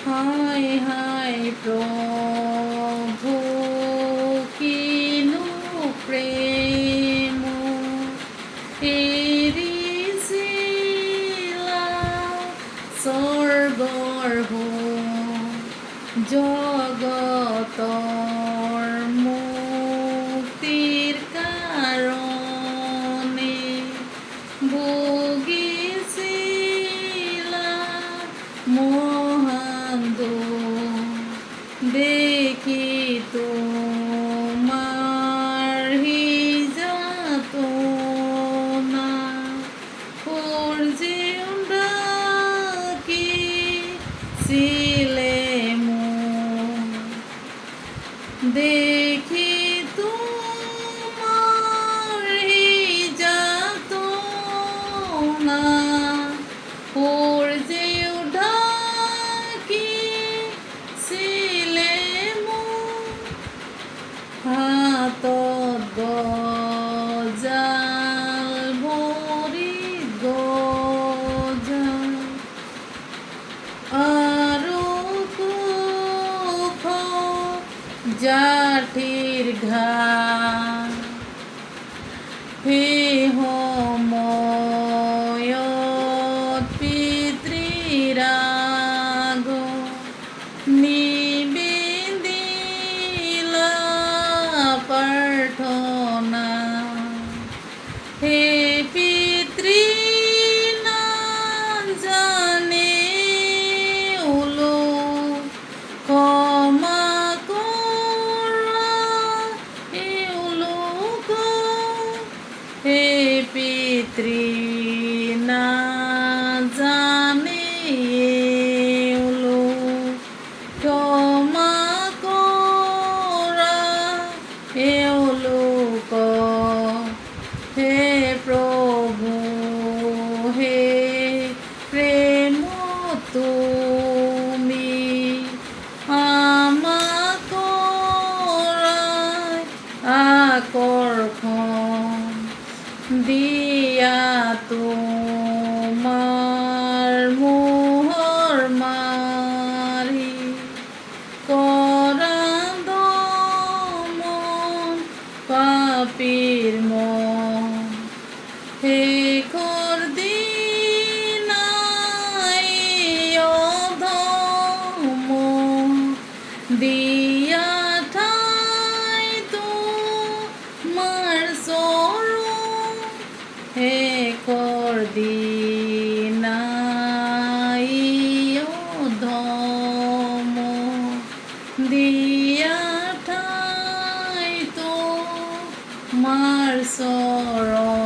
হায় হায় প্ৰভু কিনু প্ৰেম এৰিছিলা স্বৰ্গৰ জগতৰ মুক্তিৰ কাৰণে ভুগিছিলা মহান দুখ দেখি তোমাৰ যাতনা সূৰ্য্য ডাকিছিলে মোক দেখি তোমাৰ যাতনা সূৰ্য্য ডাকিছিলে মোক হাতত গজাল ভৰিত গজাল আৰু জাঠিৰ ঘাঁ সেই সময়ত পিতৃৰ আগত নিবেদিলা প্ৰাৰ্থনা হে পিতৃ নাজানে ক্ষমা হে পিতৃ নাজানে ক্ষমা কৰা এওঁলোকক হে প্ৰভু হে প্ৰেম তুমি আমাক আকৰ্ষণ দিয়া তোমাৰ মোহৰ মাৰি কৰা দমন পাপীৰ মন শেষৰ দিনাই অধম দিয়া ঠাই তোমাৰ চৰণ শেষৰ দিনাই অধম দিয়া ঠাই তোমাৰ চৰণ।